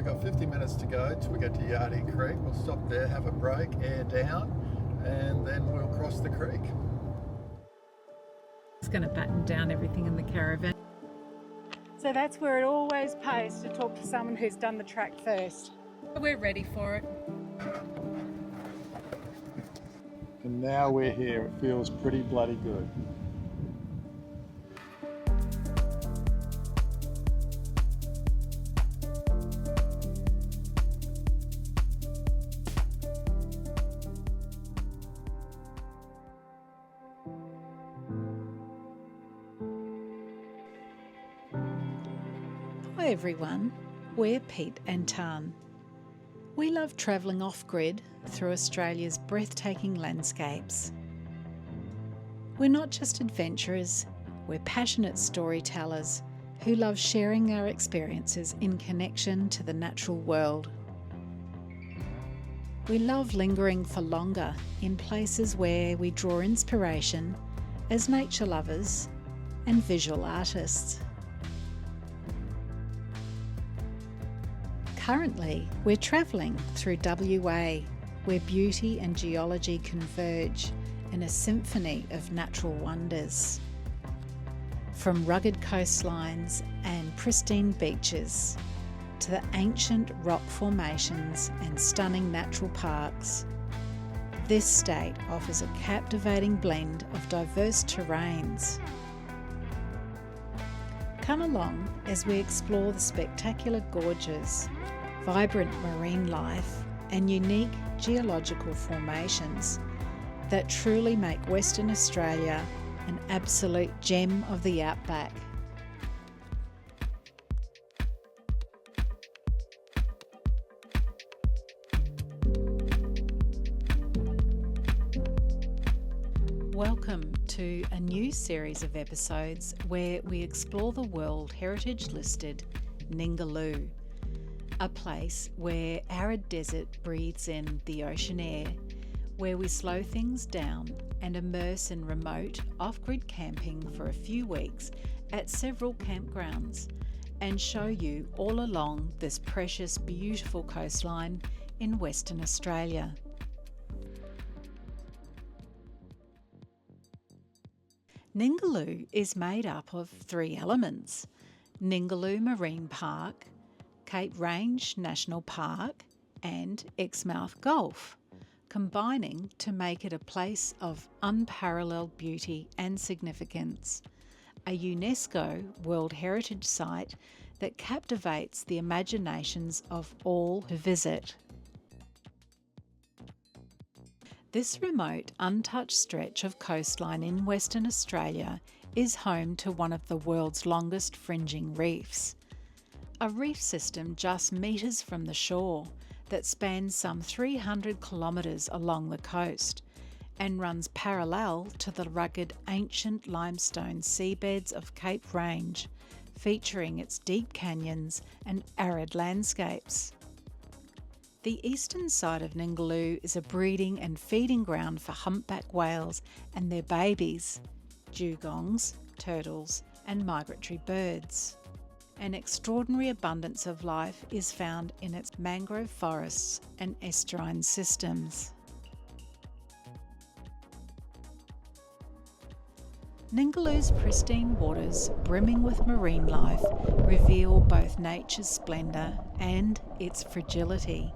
we've got 50 minutes to go till we get to Yardie Creek. We'll stop there, have a break, air down, and then we'll cross the creek. It's going to batten down everything in the caravan. So that's where it always pays to talk to someone who's done the track first. We're ready for it. And now we're here. It feels pretty bloody good. Hi everyone, we're Pete and Tan. We love travelling off-grid through Australia's breathtaking landscapes. We're not just adventurers, we're passionate storytellers who love sharing our experiences in connection to the natural world. We love lingering for longer in places where we draw inspiration as nature lovers and visual artists. Currently, we're travelling through WA, where beauty and geology converge in a symphony of natural wonders. From rugged coastlines and pristine beaches, to the ancient rock formations and stunning natural parks, this state offers a captivating blend of diverse terrains. Come along as we explore the spectacular gorges, vibrant marine life and unique geological formations that truly make Western Australia an absolute gem of the outback. Welcome to a new series of episodes where we explore the World Heritage listed Ningaloo, a place where arid desert breathes in the ocean air, where we slow things down and immerse in remote off-grid camping for a few weeks at several campgrounds and show you all along this precious, beautiful coastline in Western Australia. Ningaloo is made up of three elements: Ningaloo Marine Park, Cape Range National Park and Exmouth Gulf, combining to make it a place of unparalleled beauty and significance, a UNESCO World Heritage Site that captivates the imaginations of all who visit. This remote, untouched stretch of coastline in Western Australia is home to one of the world's longest fringing reefs. A reef system just metres from the shore that spans some 300 kilometres along the coast and runs parallel to the rugged ancient limestone seabeds of Cape Range, featuring its deep canyons and arid landscapes. The eastern side of Ningaloo is a breeding and feeding ground for humpback whales and their babies, dugongs, turtles and migratory birds. An extraordinary abundance of life is found in its mangrove forests and estuarine systems. Ningaloo's pristine waters, brimming with marine life, reveal both nature's splendour and its fragility.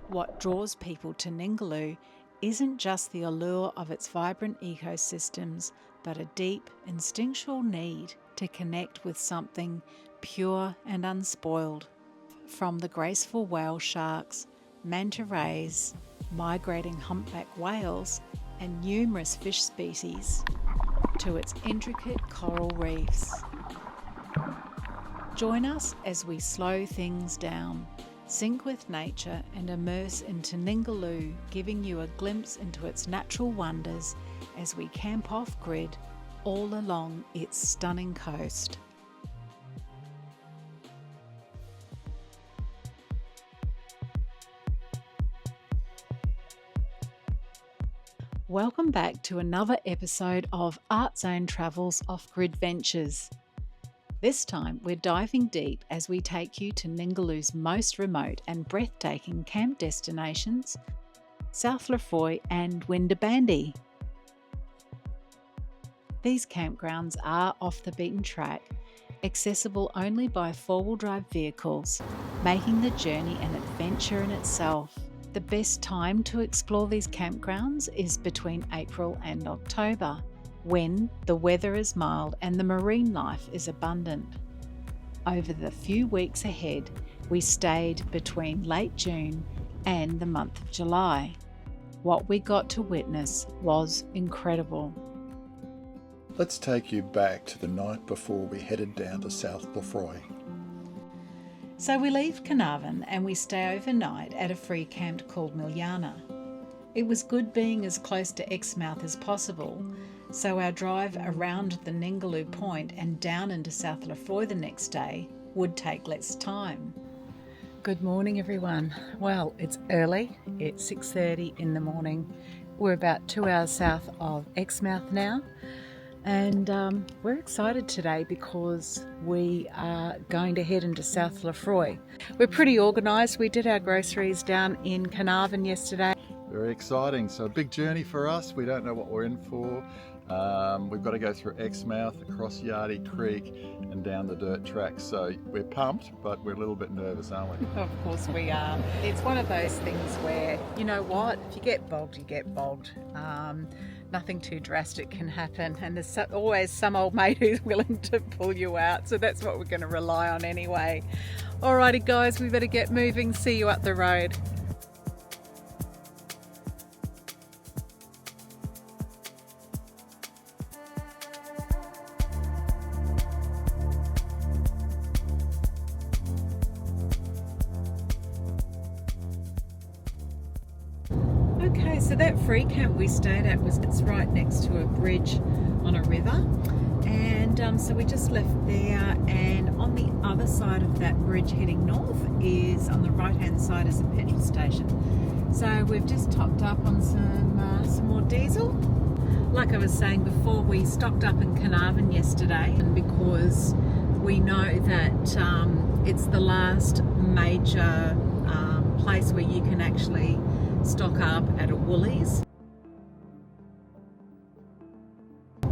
What draws people to Ningaloo isn't just the allure of its vibrant ecosystems, but a deep, instinctual need to connect with something pure and unspoiled. From the graceful whale sharks, manta rays, migrating humpback whales, and numerous fish species, to its intricate coral reefs. Join us as we slow things down, sync with nature and immerse into Ningaloo, giving you a glimpse into its natural wonders as we camp off-grid all along its stunning coast. Welcome back to another episode of Artzone Travels Off-grid Ventures. This time we're diving deep as we take you to Ningaloo's most remote and breathtaking camp destinations, South Lefroy and Winderabandi. These campgrounds are off the beaten track, accessible only by four-wheel drive vehicles, making the journey an adventure in itself. The best time to explore these campgrounds is between April and October, when the weather is mild and the marine life is abundant. Over the few weeks ahead, we stayed between late June and the month of July. What we got to witness was incredible. Let's take you back to the night before we headed down to South Lefroy. So we leave Carnarvon and we stay overnight at a free camp called Miliana. It was good being as close to Exmouth as possible, so our drive around the Ningaloo Point and down into South Lefroy the next day would take less time. Good morning, everyone. Well, it's early. It's 6:30 in the morning. We're about 2 hours south of Exmouth now, and we're excited today because we are going to head into South Lefroy. We're pretty organised. We did our groceries down in Carnarvon yesterday. Very exciting. So a big journey for us. We don't know what we're in for. We've got to go through Exmouth, across Yardie Creek and down the dirt track. So we're pumped, but we're a little bit nervous, aren't we? Of course we are. It's one of those things where, you know what, if you get bogged, you get bogged. Nothing too drastic can happen, and there's always some old mate who's willing to pull you out, so that's what we're going to rely on anyway. Alrighty guys, we better get moving. See you up the road. Okay, so that free camp we stayed at it's right next to a bridge on a river, and so we just left there, and on the other side of that bridge heading north is, on the right hand side, is a petrol station. So we've just topped up on some more diesel. Like I was saying before, we stocked up in Carnarvon yesterday, and because we know that it's the last major place where you can actually stock up at a Woolies.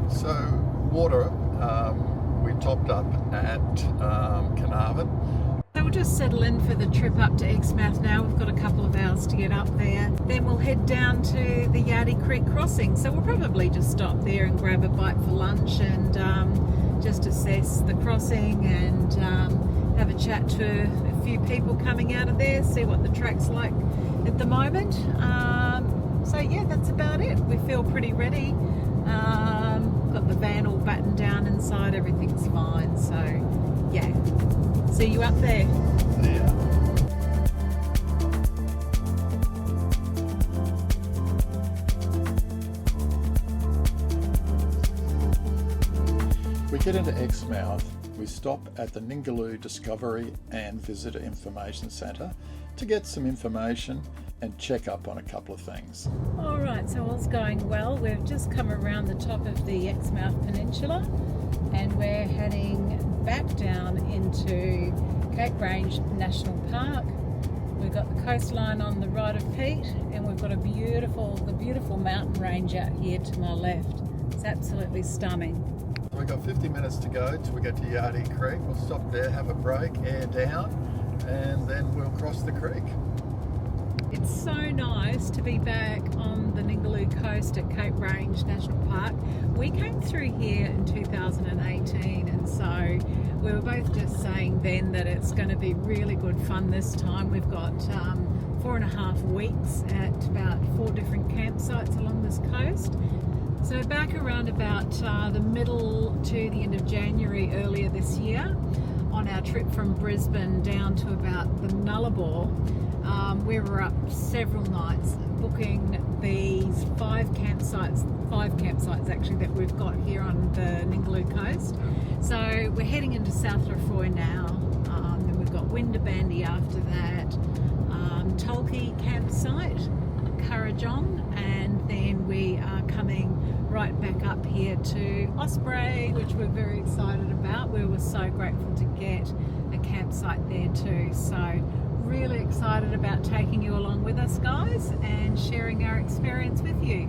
So water, we topped up at Carnarvon. So we'll just settle in for the trip up to Exmouth now. We've got a couple of hours to get up there. Then we'll head down to the Yardie Creek crossing. So we'll probably just stop there and grab a bite for lunch and just assess the crossing and have a chat to a few people coming out of there, see what the track's like at the moment. So yeah, that's about it. We feel pretty ready. Got the van all battened down inside, everything's fine. So yeah, see you up there. Yeah. We get into Exmouth, we stop at the Ningaloo Discovery and Visitor Information Centre to get some information and check up on a couple of things. Alright, so all's going well. We've just come around the top of the Exmouth Peninsula and we're heading back down into Cape Range National Park. We've got the coastline on the right of Pete, and we've got the beautiful mountain range out here to my left. It's absolutely stunning. We've got 50 minutes to go till we get to Yardie Creek. We'll stop there, have a break, air down, and then we'll cross the creek. It's so nice to be back on the Ningaloo Coast at Cape Range National Park. We came through here in 2018, and so we were both just saying then that it's going to be really good fun this time. We've got 4.5 weeks at about 4 different campsites along this coast. So back around about the middle to the end of January earlier this year, on our trip from Brisbane down to about the Nullarbor, we were up several nights booking these 5 campsites actually that we've got here on the Ningaloo Coast. So we're heading into South Lefroy now, then we've got Winderabandi after that, Tulkey campsite, Currajong, and then we are coming right back up here to Osprey, which we're very excited about. We were so grateful to get a campsite there too. So really excited about taking you along with us, guys, and sharing our experience with you.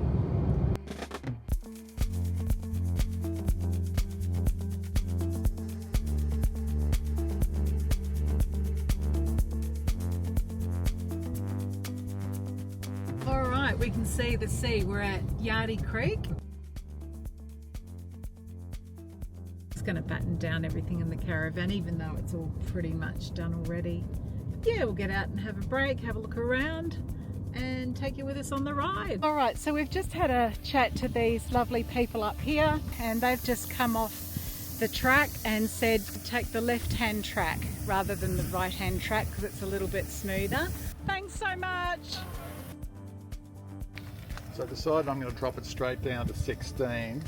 All right, we can see the sea. We're at Yardie Creek. It's going to batten down everything in the caravan, even though it's all pretty much done already. Yeah, we'll get out and have a break, have a look around and take you with us on the ride. All right, so we've just had a chat to these lovely people up here, and they've just come off the track and said to take the left-hand track rather than the right-hand track because it's a little bit smoother. Thanks so much. So I decided I'm going to drop it straight down to 16.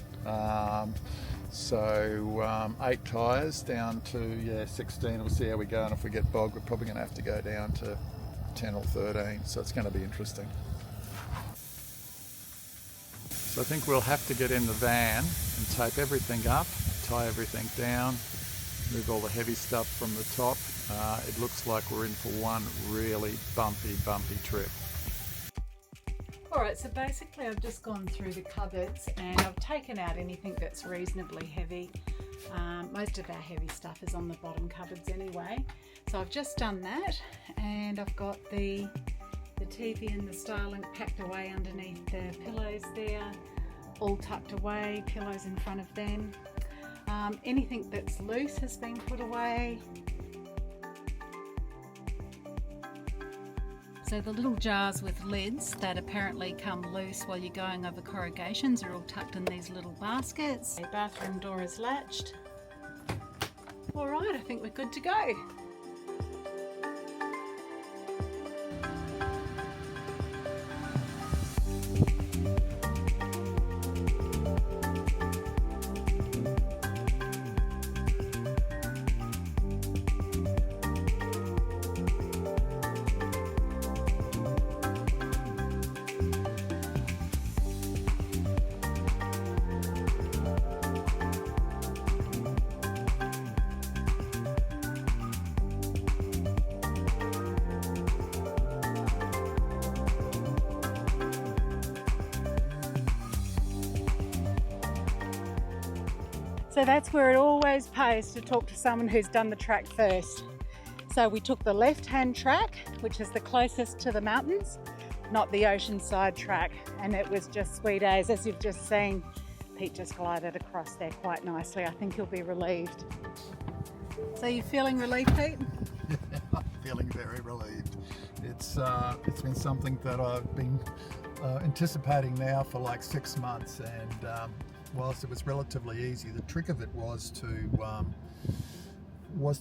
So 8 tyres down to 16. We'll see how we go, and if we get bogged, we're probably going to have to go down to 10 or 13. So it's going to be interesting. So I think we'll have to get in the van and tape everything up, tie everything down, move all the heavy stuff from the top. It looks like we're in for one really bumpy trip. Alright, so basically I've just gone through the cupboards and I've taken out anything that's reasonably heavy. Most of our heavy stuff is on the bottom cupboards anyway. So I've just done that, and I've got the TV and the Starlink packed away underneath the pillows there, all tucked away, pillows in front of them. Anything that's loose has been put away. So the little jars with lids that apparently come loose while you're going over corrugations are all tucked in these little baskets. The bathroom door is latched. All right, I think we're good to go. So that's where it always pays to talk to someone who's done the track first. So we took the left-hand track, which is the closest to the mountains, not the oceanside track, and it was just sweet as you've just seen. Pete just glided across there quite nicely. I think he'll be relieved. So you feeling relieved, Pete? Yeah, I'm feeling very relieved. It's been something that I've been anticipating now for like 6 months, and whilst it was relatively easy, the trick of it was to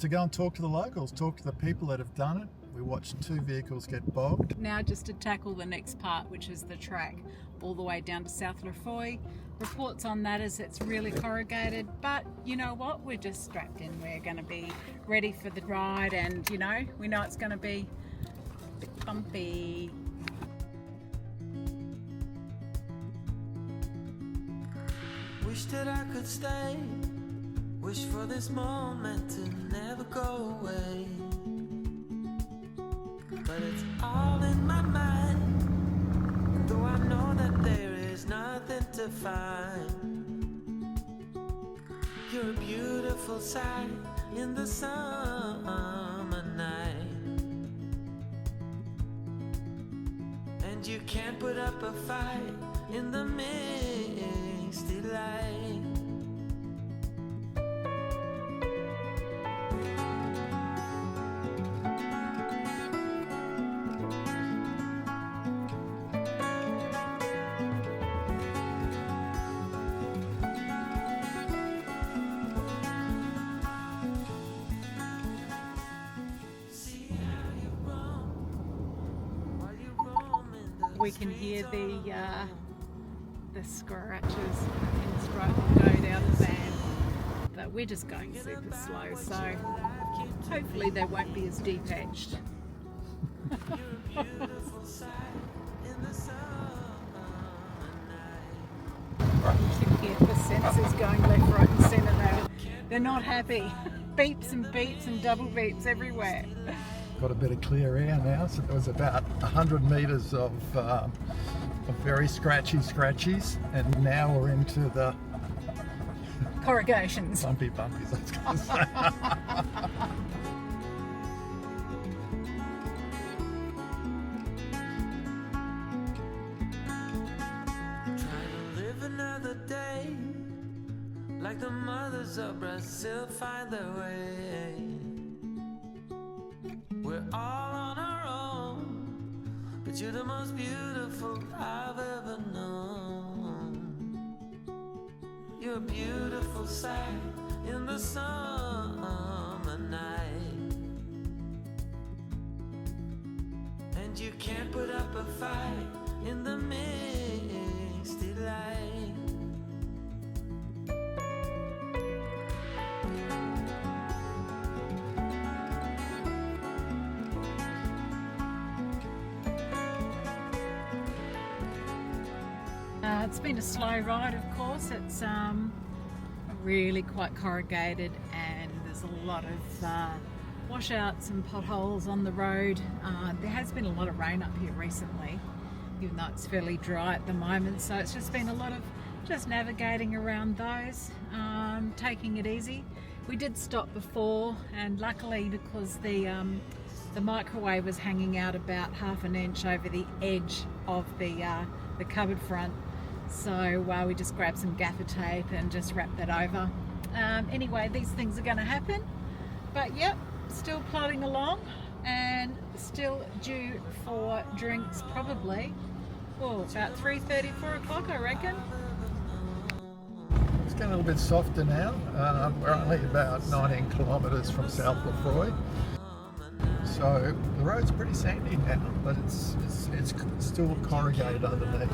go and talk to the locals, talk to the people that have done it. We watched 2 vehicles get bogged. Now just to tackle the next part, which is the track all the way down to South Lefroy. Reports on that is it's really corrugated, but you know what? We're just strapped in. We're going to be ready for the ride, and you know, we know it's going to be a bit bumpy. Wish that I could stay, wish for this moment to never go away. But it's all in my mind, and though I know that there is nothing to find, you're a beautiful sight in the summer night, and you can't put up a fight in the misty light. We can hear the scratches and stripe will go down the van, but we're just going super slow, so hopefully they won't be as deep edged. Right. sensors going left, right and centre. They're not happy. Beeps and beeps and double beeps everywhere. Got a bit of clear air now, so there was about 100 metres of very scratchies, and now we're into the Corrugations. bumpies, I was going to say. Like the mothers of Brazil find their way. We're all on our own, but you're the most beautiful I've ever known. You're a beautiful sight in the summer night, and you can't put up a fight in the misty light. It's been a slow ride, of course. It's really quite corrugated, and there's a lot of washouts and potholes on the road. There has been a lot of rain up here recently, even though it's fairly dry at the moment, so it's just been a lot of just navigating around those, taking it easy. We did stop before, and luckily, because the microwave was hanging out about ½ an inch over the edge of the cupboard front, so we just grabbed some gaffer tape and just wrapped that over. Anyway, these things are going to happen, but yep, still plodding along and still due for drinks probably about 3:30, 4 o'clock I reckon. It's getting a little bit softer now. We're only about 19 kilometres from South Lefroy, so the road's pretty sandy now, but it's still corrugated underneath.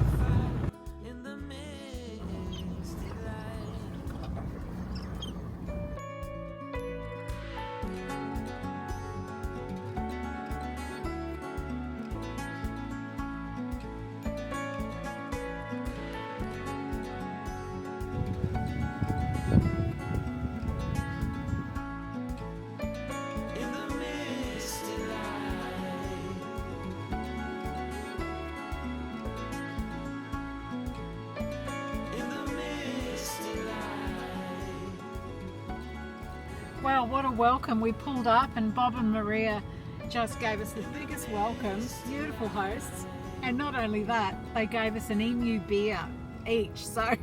Wow, what a welcome. We pulled up and Bob and Maria just gave us the biggest welcome. Beautiful hosts. And not only that, they gave us an emu beer each. So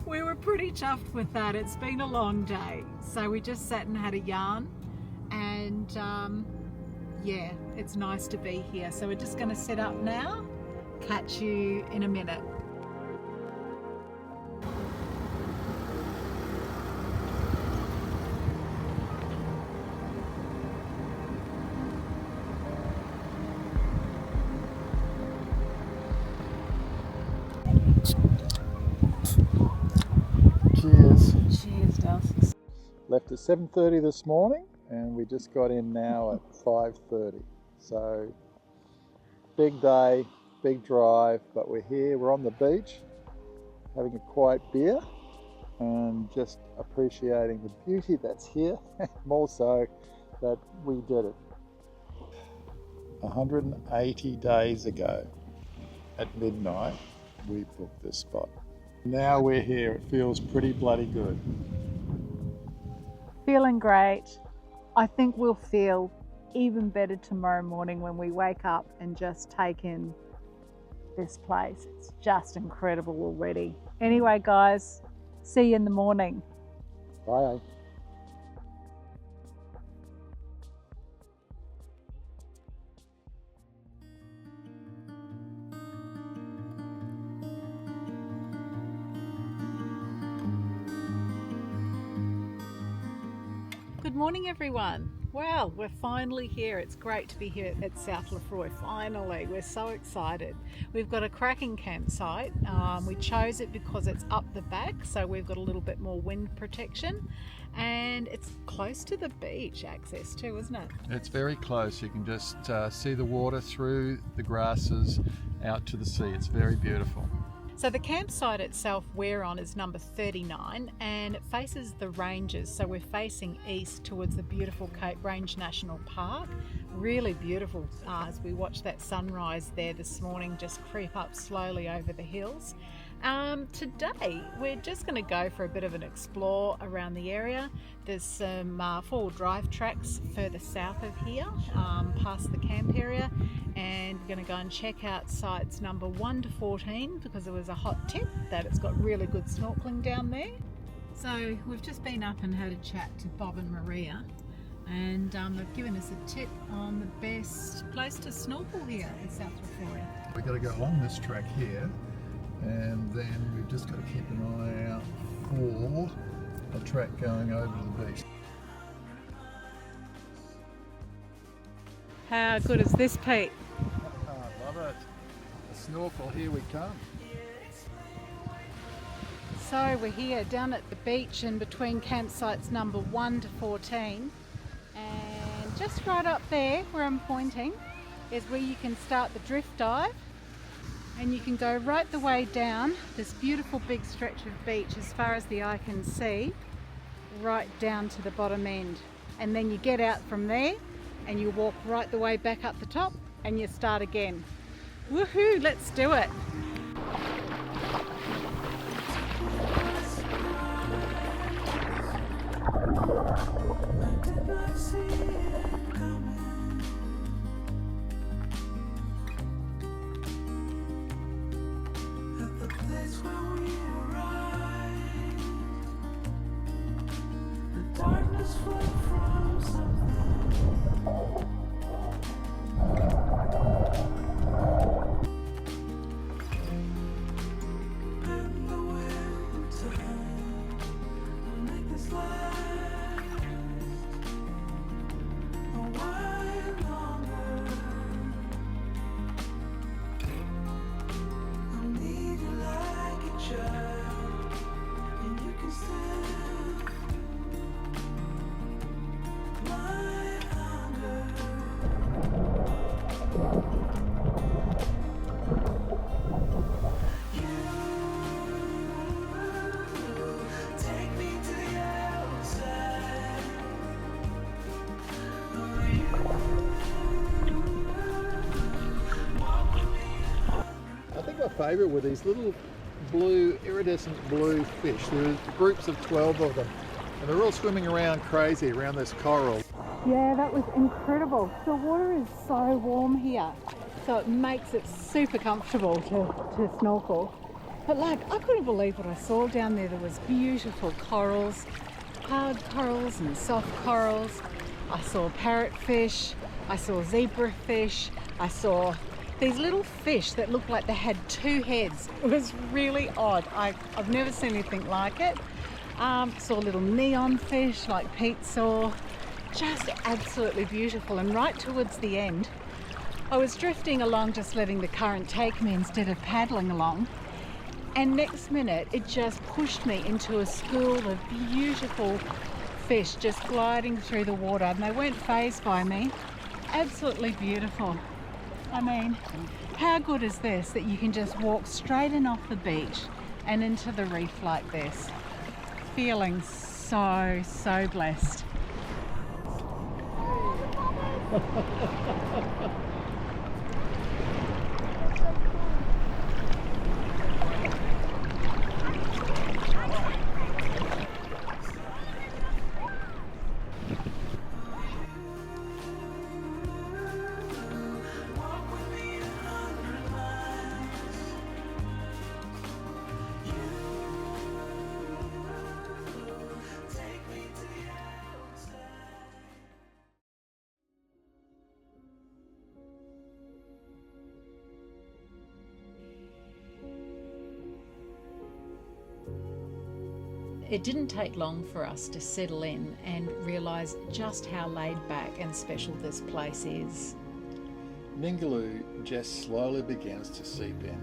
we were pretty chuffed with that. It's been a long day. So we just sat and had a yarn. And yeah, it's nice to be here. So we're just going to set up now. Catch you in a minute. Cheers. Cheers, Dulce. Left at 7:30 this morning, and we just got in now at 5:30. So big day, big drive, but we're here, we're on the beach, having a quiet beer and just appreciating the beauty that's here, more so that we did it. 180 days ago at midnight, we booked this spot. Now we're here, it feels pretty bloody good. Feeling great. I think we'll feel even better tomorrow morning when we wake up and just take in this place. It's just incredible already. Anyway, guys, see you in the morning. Bye. Good morning, everyone. Well, we're finally here. It's great to be here at South Lefroy. Finally, we're so excited. We've got a cracking campsite. We chose it because it's up the back, so we've got a little bit more wind protection, and it's close to the beach access too, isn't it? It's very close. You can just see the water through the grasses out to the sea. It's very beautiful. So the campsite itself we're on is number 39 and it faces the ranges. So we're facing east towards the beautiful Cape Range National Park. Really beautiful as we watched that sunrise there this morning just creep up slowly over the hills. Today we're just going to go for a bit of an explore around the area. There's some four-wheel drive tracks further south of here, past the camp area, and we're going to go and check out sites number 1 to 14 because there was a hot tip that it's got really good snorkeling down there. So we've just been up and had a chat to Bob and Maria, and they've given us a tip on the best place to snorkel here in South Victoria. We've got to go along this track here, and then we've just got to keep an eye out for a track going over to the beach. How good is this, Pete? I love it. A snorkel, here we come. So we're here down at the beach in between campsites number 1 to 14, and just right up there where I'm pointing is where you can start the drift dive, and you can go right the way down this beautiful big stretch of beach as far as the eye can see, right down to the bottom end, and then you get out from there and you walk right the way back up the top and you start again. Woohoo, let's do it. Favourite were these little blue, iridescent blue fish. There were groups of 12 of them, and they're all swimming around crazy around this coral. Yeah, that was incredible. The water is so warm here, so it makes it super comfortable to snorkel. But like, I couldn't believe what I saw down there. There was beautiful corals, hard corals and soft corals. I saw parrotfish, I saw zebrafish, I saw these little fish that looked like they had 2 heads. It was really odd. I've never seen anything like it. Saw little neon fish like Pete saw. Just absolutely beautiful. And right towards the end, I was drifting along, just letting the current take me instead of paddling along. And next minute, it just pushed me into a school of beautiful fish just gliding through the water. And they weren't fazed by me. Absolutely beautiful. I mean, how good is this that you can just walk straight in off the beach and into the reef like this? Feeling so, so blessed. It didn't take long for us to settle in and realise just how laid back and special this place is. Ningaloo just slowly begins to seep in.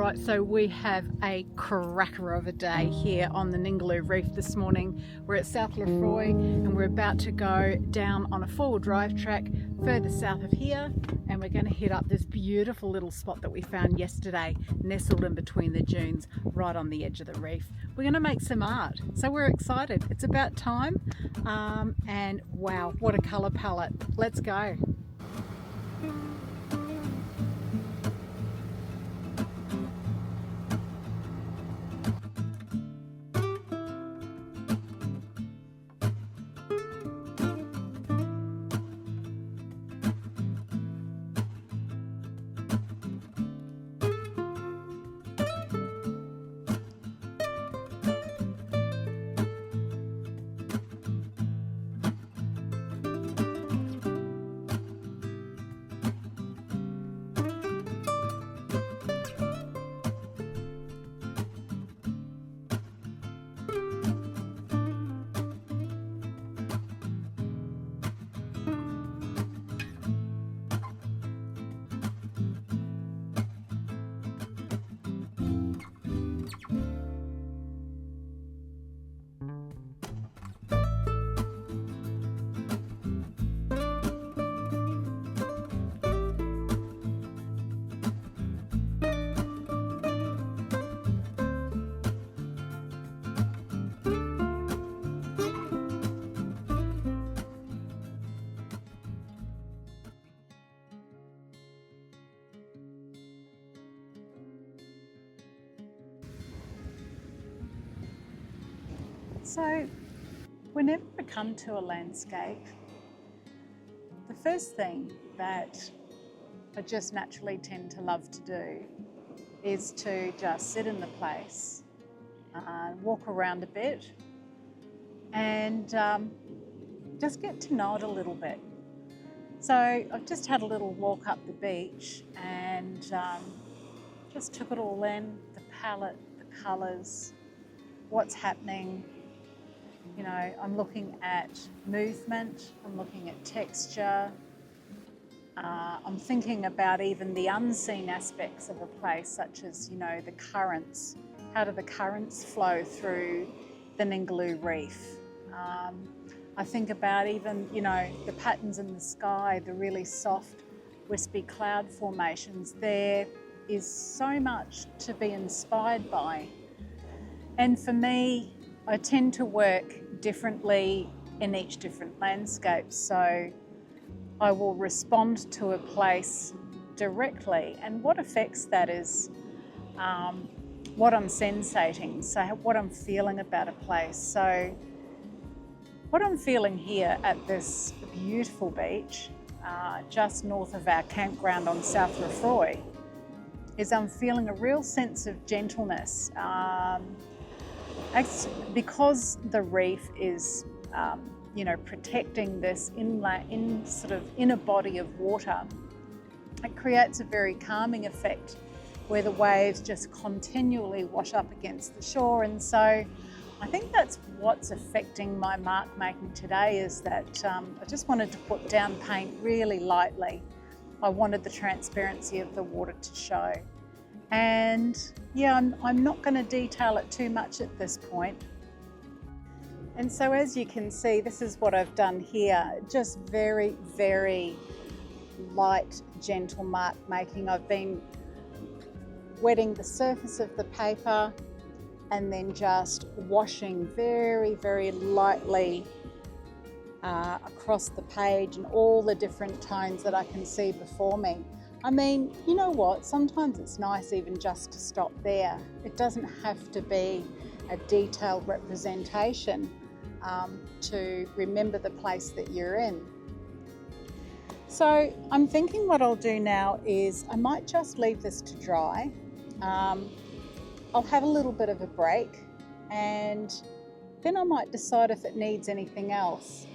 Right, so we have a cracker of a day here on the Ningaloo Reef this morning. We're at South Lefroy and we're about to go down on a four-wheel drive track further south of here, and we're going to hit up this beautiful little spot that we found yesterday, nestled in between the dunes right on the edge of the reef. We're going to make some art, so we're excited. It's about time, and wow, what a colour palette. Let's go. So, whenever I come to a landscape, the first thing that I just naturally tend to love to do is to just sit in the place, walk around a bit, and just get to know it a little bit. So I've just had a little walk up the beach and just took it all in, the palette, the colours, what's happening. You know, I'm looking at movement, I'm looking at texture, I'm thinking about even the unseen aspects of a place, such as, you know, the currents. How do the currents flow through the Ningaloo Reef? I think about even, you know, the patterns in the sky, the really soft, wispy cloud formations. There is so much to be inspired by. And for me, I tend to work differently in each different landscape. So I will respond to a place directly, and what affects that is what I'm sensating, so what I'm feeling about a place. So what I'm feeling here at this beautiful beach, just north of our campground on South Lefroy, is I'm feeling a real sense of gentleness. Because the reef is, you know, protecting this sort of inner body of water, it creates a very calming effect where the waves just continually wash up against the shore. And so I think that's what's affecting my mark making today, is that I just wanted to put down paint really lightly. I wanted the transparency of the water to show. And yeah, I'm not going to detail it too much at this point. And so as you can see, this is what I've done here. Just very, very light, gentle mark making. I've been wetting the surface of the paper and then just washing very, very lightly across the page and all the different tones that I can see before me. I mean, you know what, sometimes it's nice even just to stop there. It doesn't have to be a detailed representation to remember the place that you're in. So I'm thinking what I'll do now is I might just leave this to dry. I'll have a little bit of a break, and then I might decide if it needs anything else.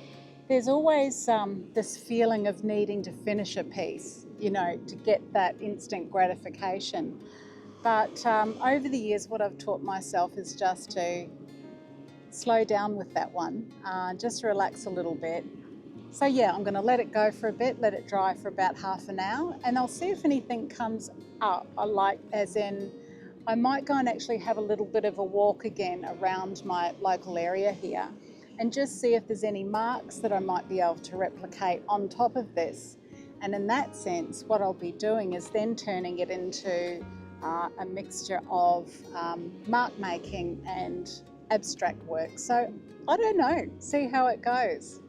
There's always this feeling of needing to finish a piece, you know, to get that instant gratification. But over the years, what I've taught myself is just to slow down with that one, just relax a little bit. So yeah, I'm going to let it go for a bit, let it dry for about half an hour, and I'll see if anything comes up. I like, as in, I might go and actually have a little bit of a walk again around my local area here and just see if there's any marks that I might be able to replicate on top of this. And in that sense, what I'll be doing is then turning it into a mixture of mark making and abstract work. So I don't know, see how it goes.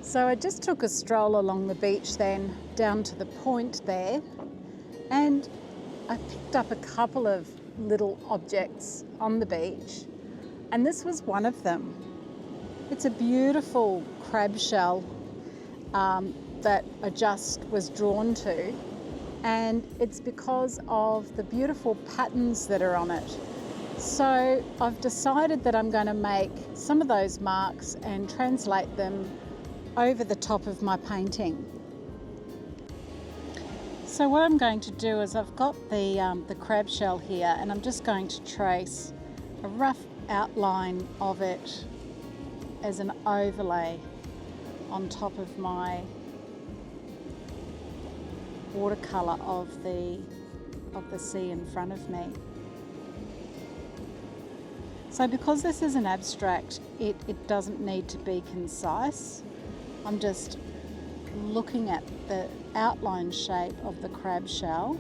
So I just took a stroll along the beach then down to the point there, and I picked up a couple of little objects on the beach, and this was one of them. It's a beautiful crab shell that I just was drawn to, and it's because of the beautiful patterns that are on it. So I've decided that I'm going to make some of those marks and translate them over the top of my painting. So what I'm going to do is I've got the crab shell here, and I'm just going to trace a rough outline of it as an overlay on top of my watercolour of the sea in front of me. So because this is an abstract, it doesn't need to be concise. I'm just looking at the outline shape of the crab shell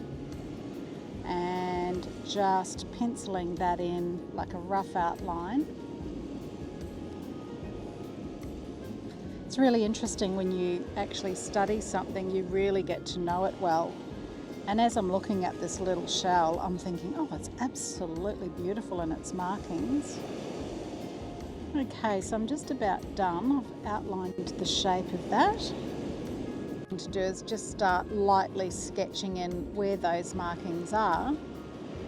and just penciling that in like a rough outline. It's really interesting when you actually study something, you really get to know it well. And as I'm looking at this little shell, I'm thinking, oh, it's absolutely beautiful in its markings. Okay, so I'm just about done. I've outlined the shape of that. What I'm going to do is just start lightly sketching in where those markings are,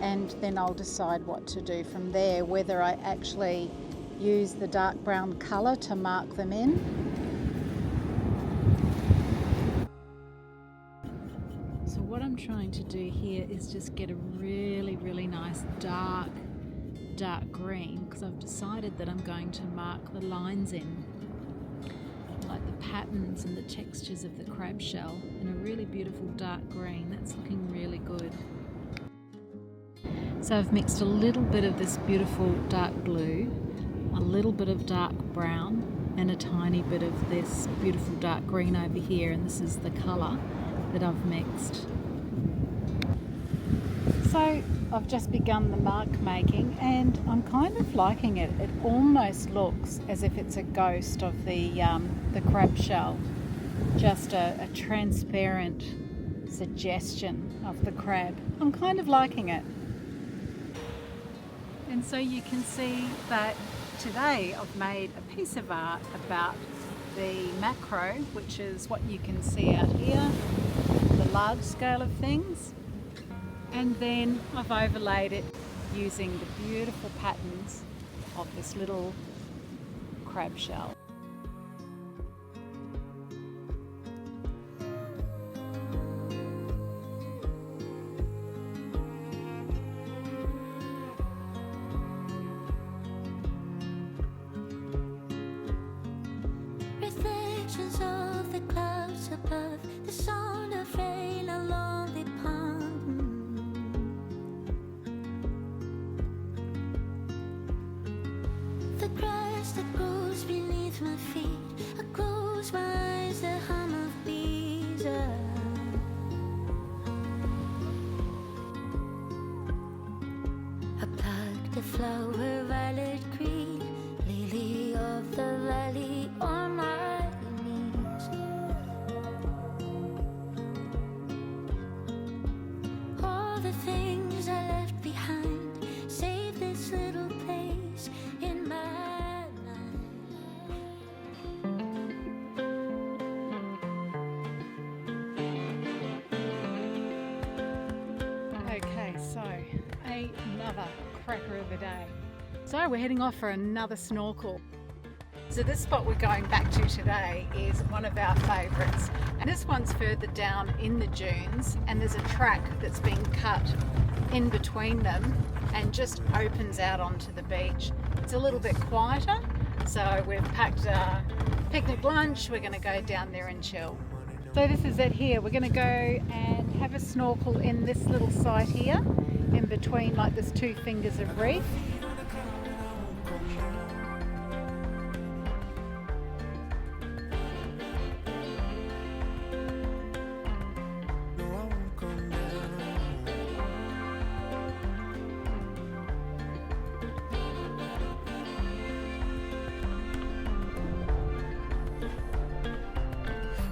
and then I'll decide what to do from there, whether I actually use the dark brown colour to mark them in. So what I'm trying to do here is just get a really, really nice dark green, because I've decided that I'm going to mark the lines in, like the patterns and the textures of the crab shell, in a really beautiful dark green. That's looking really good. So I've mixed a little bit of this beautiful dark blue, a little bit of dark brown, and a tiny bit of this beautiful dark green over here, and this is the colour that I've mixed. So I've just begun the mark making, and I'm kind of liking it. It almost looks as if it's a ghost of the crab shell, just a transparent suggestion of the crab. I'm kind of liking it. And so you can see that today I've made a piece of art about the macro, which is what you can see out here, the large scale of things. And then I've overlaid it using the beautiful patterns of this little crab shell. Reflections of the clouds above, the sound of rain along the pond. The grass that grows beneath my feet, I close my eyes, the hum of bees. I plucked a flower, violet green, lily of the valley on my knees. All the things I left behind, save this little place in my mind. Okay, so another cracker of a day. So we're heading off for another snorkel. So this spot we're going back to today is one of our favourites, and this one's further down in the dunes, and there's a track that's been cut in between them and just opens out onto the beach. It's a little bit quieter, so we've packed a picnic lunch. We're going to go down there and chill. So this is it here. We're going to go and have a snorkel in this little site here, in between like there's two fingers of reef.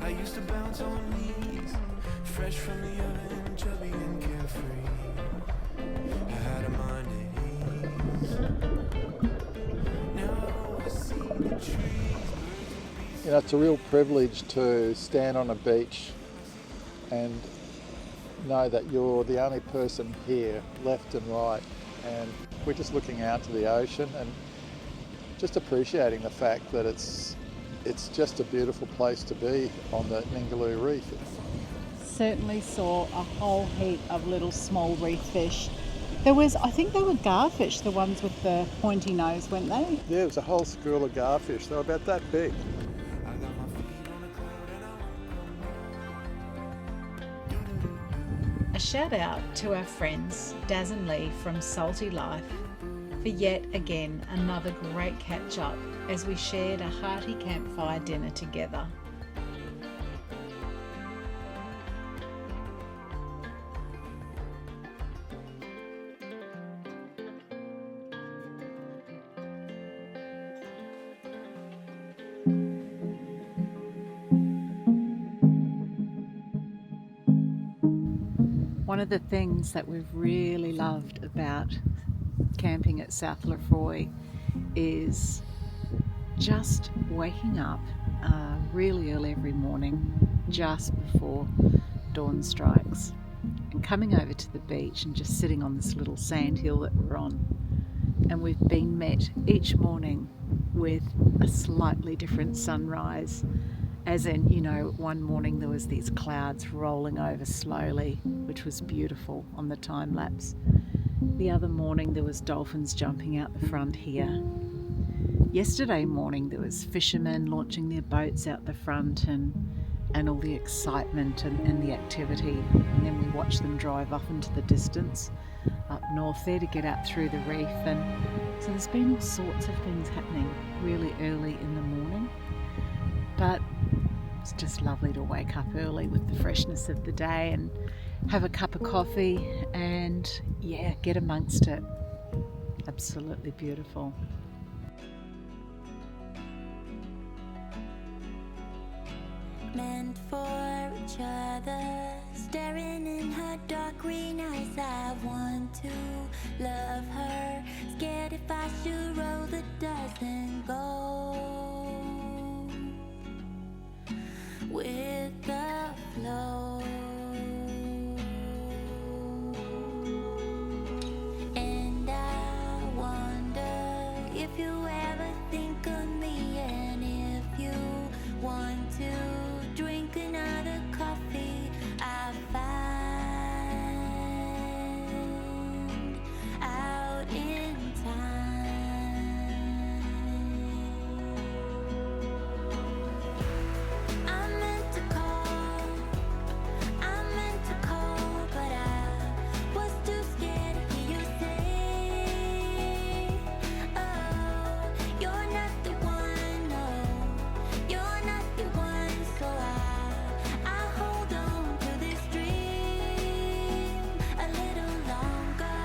I used to bounce on knees, fresh from the oven, chubby and carefree. I had a mind at ease. Now I see the trees. You know, it's a real privilege to stand on a beach and know that you're the only person here, left and right, and we're just looking out to the ocean and just appreciating the fact that it's just a beautiful place to be on the Ningaloo Reef. Certainly saw a whole heap of little small reef fish. I think they were garfish, the ones with the pointy nose, weren't they? Yeah, it was a whole school of garfish. They were about that big. A shout out to our friends Daz and Lee from Salty Life for yet again another great catch up as we shared a hearty campfire dinner together. One of the things that we've really loved about camping at South Lefroy is just waking up really early every morning, just before dawn strikes, and coming over to the beach and just sitting on this little sand hill that we're on. And we've been met each morning with a slightly different sunrise. As in, you know, one morning there was these clouds rolling over slowly, which was beautiful on the time lapse. The other morning there was dolphins jumping out the front here. Yesterday morning there was fishermen launching their boats out the front and all the excitement and the activity. And then we watched them drive off into the distance up north there to get out through the reef. And so there's been all sorts of things happening really early in the morning. But it's just lovely to wake up early with the freshness of the day and have a cup of coffee and get amongst it. Absolutely beautiful. Meant for each other, staring in her dark green eyes. I want to love her, scared if I should roll the dice and go with the flow. And I wonder if you ever think of me, and if you want to drink another coffee I find out in time. I meant to call, but I was too scared to hear you say, oh, you're not the one, no, you're not the one. So I hold on to this dream a little longer.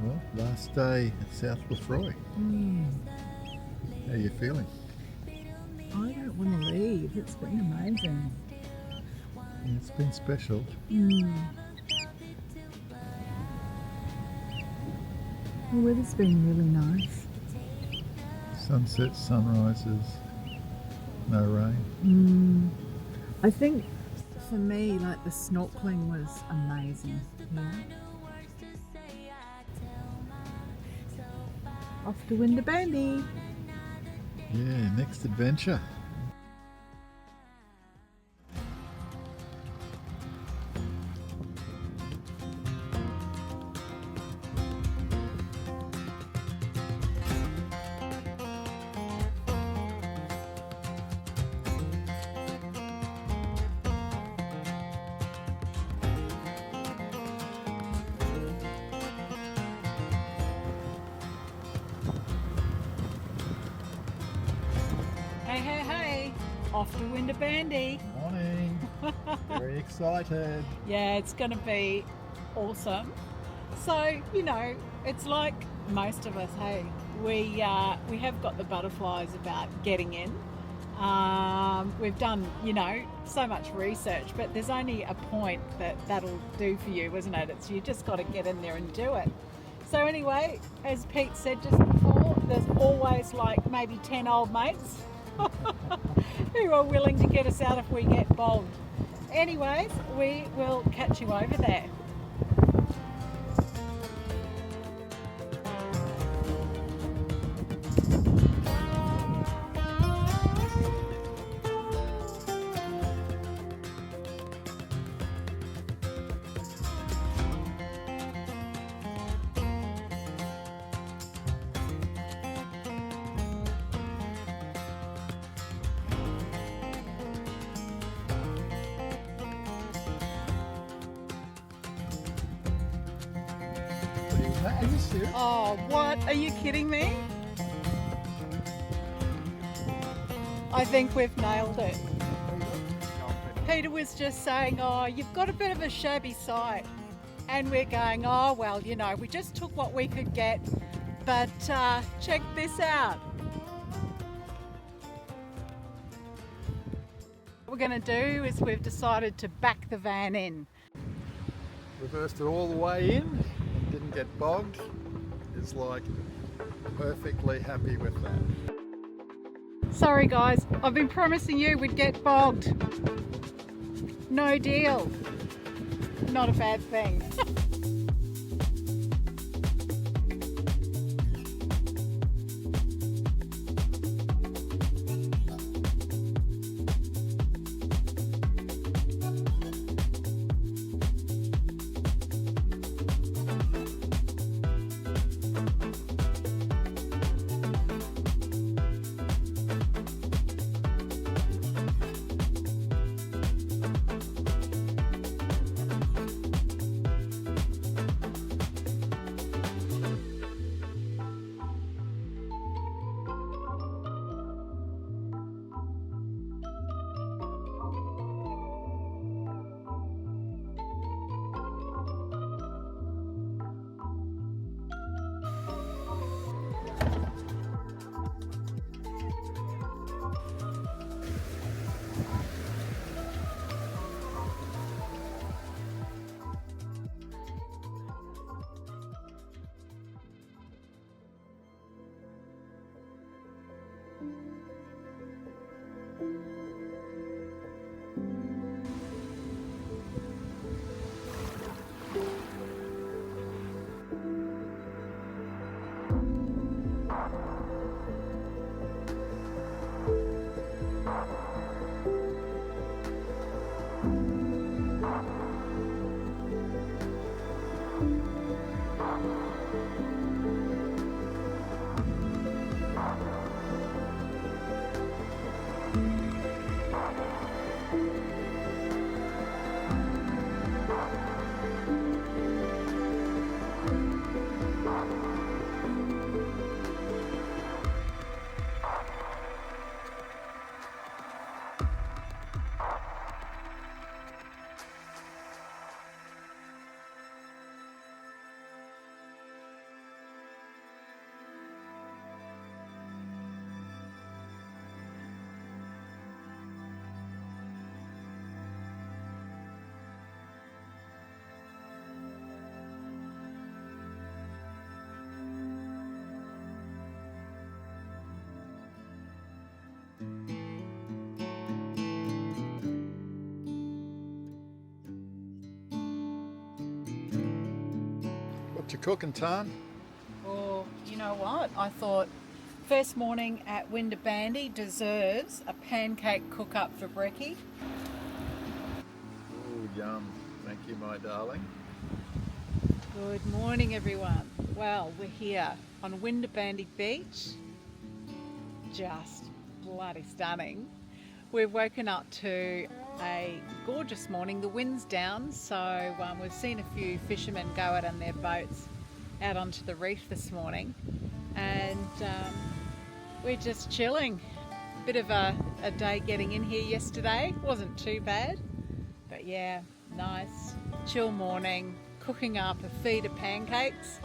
Well, last day at South Lefroy. How are you feeling? I don't want to leave. It's been amazing. Yeah, it's been special. The weather's been really nice. Sunsets, sunrises, no rain. I think for me, like, the snorkeling was amazing. Yeah. Off to Winderabandi. Yeah, next adventure. off to Winderabandi. Morning. Very excited. Yeah, it's going to be awesome. So, you know, it's like most of us, hey, we have got the butterflies about getting in. We've done, you know, so much research, but there's only a point that'll do for you, isn't it? It's you just got to get in there and do it. So anyway, as Pete said just before, there's always like maybe 10 old mates who are willing to get us out if we get bogged. Anyways, we will catch you over there. Are you serious? Oh, what? Are you kidding me? I think we've nailed it. Peter was just saying, oh, you've got a bit of a shabby site. And we're going, oh, well, you know, we just took what we could get, but check this out. What we're going to do is we've decided to back the van in. Reversed it all the way in. Didn't get bogged. It's like perfectly happy with that. Sorry guys, I've been promising you we'd get bogged. No deal. Not a bad thing. What you cooking, Tan? Well, you know what? I thought first morning at Winderabandi deserves a pancake cook-up for brekkie. Oh, yum. Thank you, my darling. Good morning, everyone. Well, we're here on Winderabandi Beach. Just bloody stunning. We've woken up to a gorgeous morning. The wind's down, so we've seen a few fishermen go out on their boats out onto the reef this morning, and we're just chilling. Bit of a a day getting in here yesterday. Wasn't too bad, but yeah, nice chill morning, cooking up a feed of pancakes,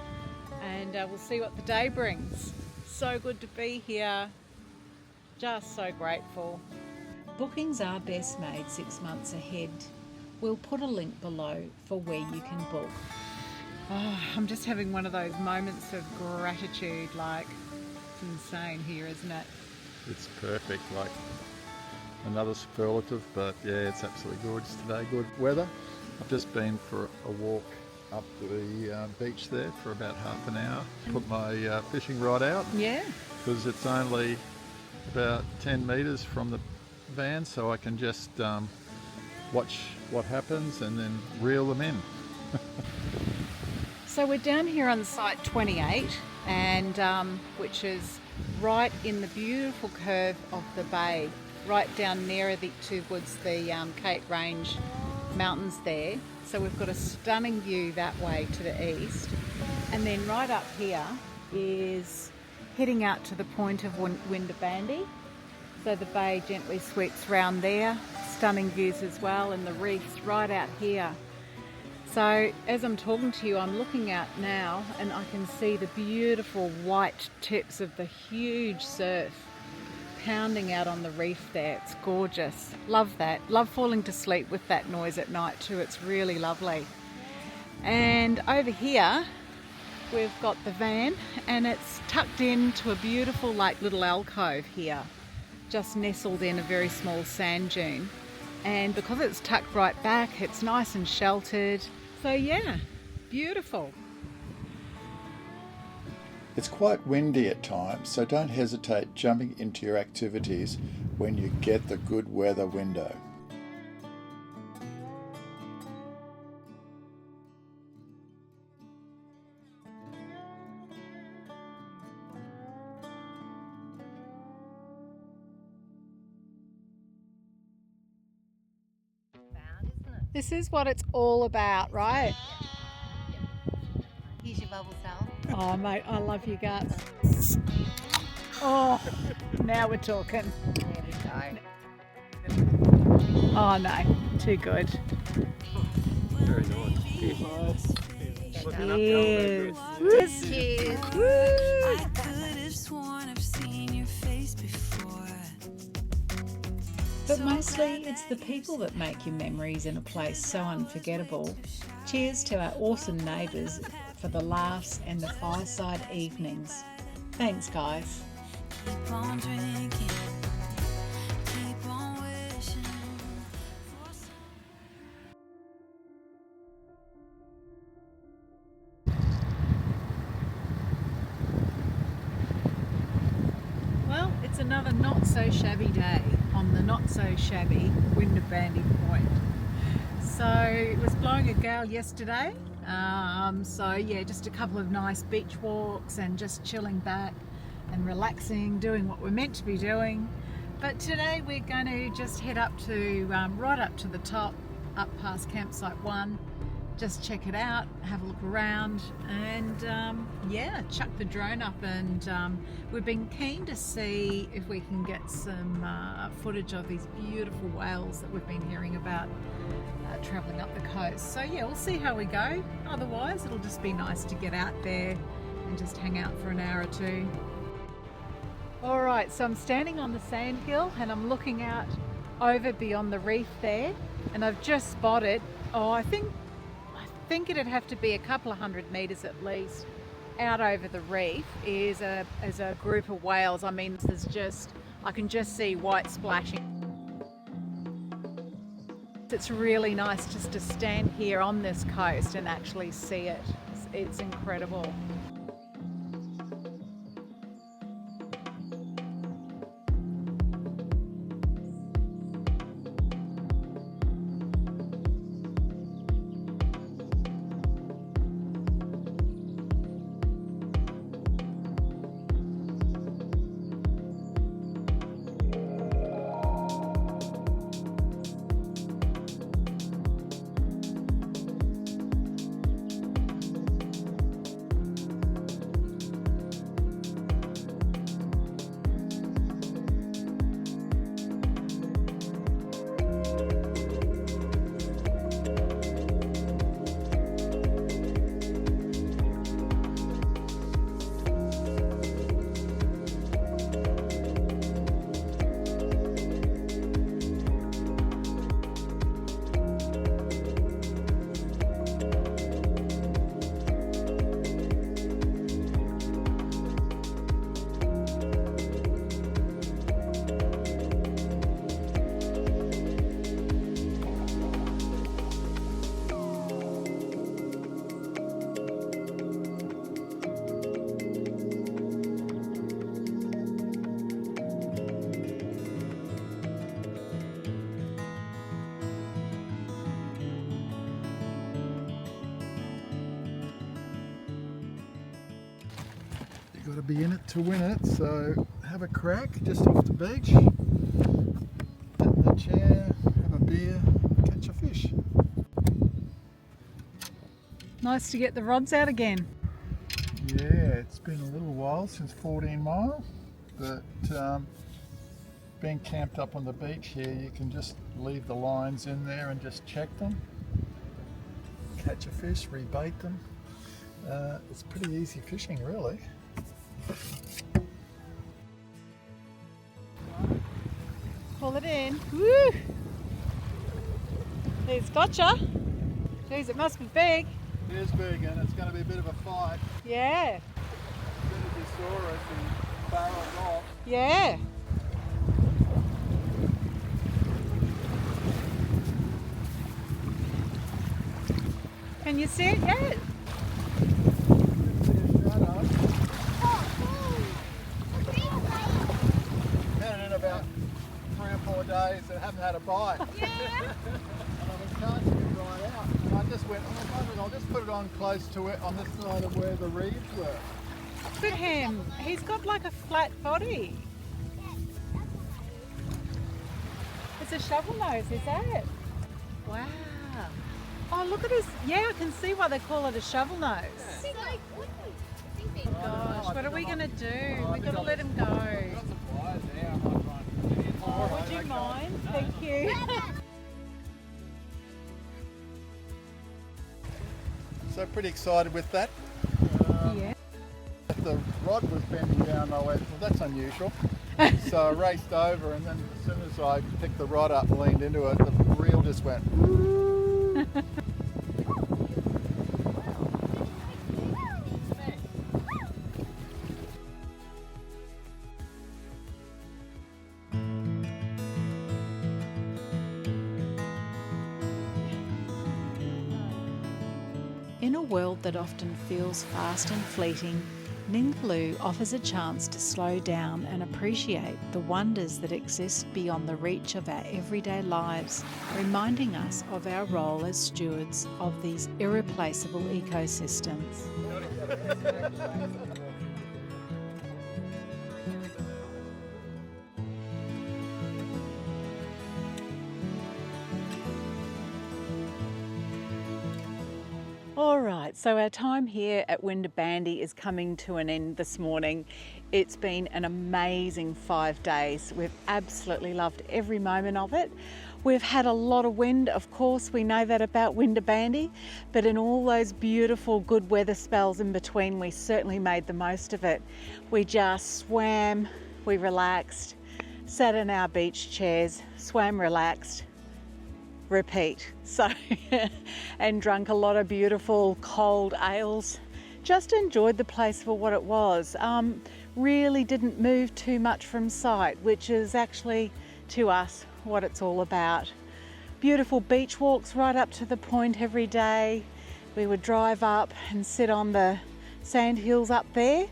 and we'll see what the day brings. So good to be here, just so grateful. Bookings are best made 6 months ahead. We'll put a link below for where you can book. Oh, I'm just having one of those moments of gratitude, like it's insane here, isn't it? It's perfect, like another superlative, but yeah, it's absolutely gorgeous today. Good weather. I've just been for a walk up to the beach there for about half an hour. Put my fishing rod out Yeah. because it's only about 10 metres from the van, so I can just watch what happens and then reel them in. So we're down here on site 28, and which is right in the beautiful curve of the bay, right down nearer towards the Cape Range mountains there. So we've got a stunning view that way to the east, and then right up here is heading out to the point of Winderabandi. So the bay gently sweeps round there, stunning views as well, and the reefs right out here. So as I'm talking to you, I'm looking out now and I can see the beautiful white tips of the huge surf pounding out on the reef there. It's gorgeous. Love that. Love falling to sleep with that noise at night too. It's really lovely. And over here we've got the van, and it's tucked into a beautiful like little alcove here, just nestled in a very small sand dune. And because it's tucked right back, it's nice and sheltered. So yeah, beautiful. It's quite windy at times, so don't hesitate jumping into your activities when you get the good weather window. This is what it's all about, right? Here's your bubble cell. Oh mate, I love you guts. Oh, now we're talking. There we go. Oh no, too good. Very nice. Cheers. Cheers. I could have sworn I've seen your face before. But mostly it's the people that make your memories in a place so unforgettable. Cheers to our awesome neighbours for the laughs and the fireside evenings. Thanks guys. Keep on drinking, keep on wishing for some. Well, it's another not so shabby day on the not so shabby Winderabandi Point. So it was blowing a gale yesterday. So yeah, just a couple of nice beach walks and just chilling back and relaxing, doing what we're meant to be doing. But today we're going to just head up to right up to the top, up past campsite 1, just check it out, have a look around, and yeah, chuck the drone up. And we've been keen to see if we can get some footage of these beautiful whales that we've been hearing about travelling up the coast. So yeah, we'll see how we go. Otherwise it'll just be nice to get out there and just hang out for an hour or two. All right, so I'm standing on the sand hill and I'm looking out over beyond the reef there, and I've just spotted, I think it'd have to be a couple of 100 metres at least out over the reef is a group of whales. I mean, I can just see white splashing. It's really nice just to stand here on this coast and actually see it. It's incredible. got to be in it to win it, so have a crack just off the beach, sit in the chair, have a beer, catch a fish. Nice to get the rods out again. Yeah, it's been a little while since 14 Mile, but being camped up on the beach here, you can just leave the lines in there and just check them, catch a fish, rebait them. It's pretty easy fishing, really. Pull it in. Woo! It's gotcha. Jeez, it must be big. It is big and it's going to be a bit of a fight. Yeah. As soon as he saw us, he barreled off. Yeah. Can you see it yet? Had it in about 3 or 4 days and haven't had a bite. Yeah. And I was casting it right out. And I just went, oh, I'll just put it on close to it on this side of where the reeds were. Look at him. He's got like a flat body. It's a shovel nose, is that? Wow. Oh, look at his. Yeah, I can see why they call it a shovel nose. Gosh, what are we going to do? We've got to let him go. Would you mind? Thank you. So pretty excited with that. Yeah. The rod was bending down, I went, well, that's unusual. So I raced over, and then as soon as I picked the rod up and leaned into it, the reel just went. In a world that often feels fast and fleeting, Ningaloo offers a chance to slow down and appreciate the wonders that exist beyond the reach of our everyday lives, reminding us of our role as stewards of these irreplaceable ecosystems. All right, so our time here at Winderabandi is coming to an end this morning. It's been an amazing 5 days. We've absolutely loved every moment of it. We've had a lot of wind, of course, we know that about Winderabandi, but in all those beautiful good weather spells in between, we certainly made the most of it. We just swam, we relaxed, sat in our beach chairs, swam, relaxed, repeat. So and drunk a lot of beautiful cold ales. Just enjoyed the place for what it was. Really didn't move too much from sight, which is actually to us what it's all about. Beautiful beach walks right up to the point every day. We would drive up and sit on the sand hills up there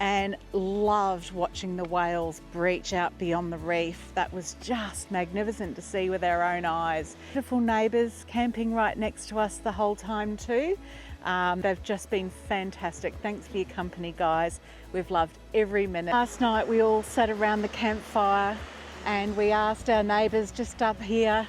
and loved watching the whales breach out beyond the reef. That was just magnificent to see with our own eyes. Beautiful neighbours camping right next to us the whole time too. They've just been fantastic. Thanks for your company, guys. We've loved every minute. Last night we all sat around the campfire and we asked our neighbours just up here,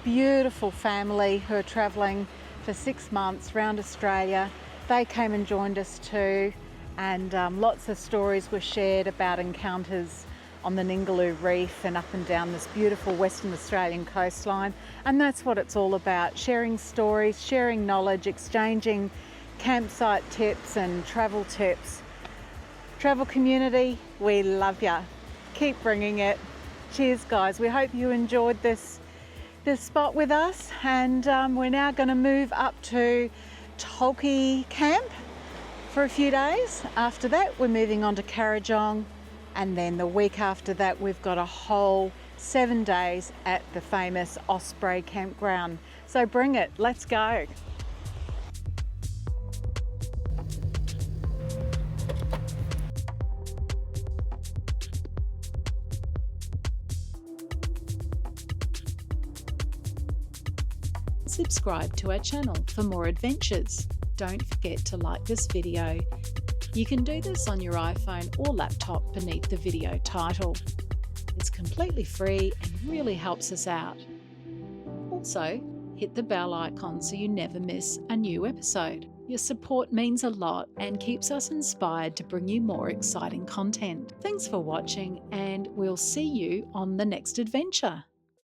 beautiful family who are travelling for 6 months around Australia. They came and joined us too. And lots of stories were shared about encounters on the Ningaloo Reef and up and down this beautiful Western Australian coastline. And that's what it's all about, sharing stories, sharing knowledge, exchanging campsite tips and travel tips. Travel community, we love ya. Keep bringing it. Cheers, guys. We hope you enjoyed this spot with us. And we're now going to move up to Tolki Camp for a few days. After that, we're moving on to Carajong, and then the week after that, we've got a whole 7 days at the famous Osprey campground. So bring it, let's go. Subscribe to our channel for more adventures. Don't forget to like this video, You can do this on your iPhone or laptop beneath the video title. It's completely free and really helps us out. Also, hit the bell icon so you never miss a new episode. Your support means a lot and keeps us inspired to bring you more exciting content. Thanks for watching, and we'll see you on the next adventure.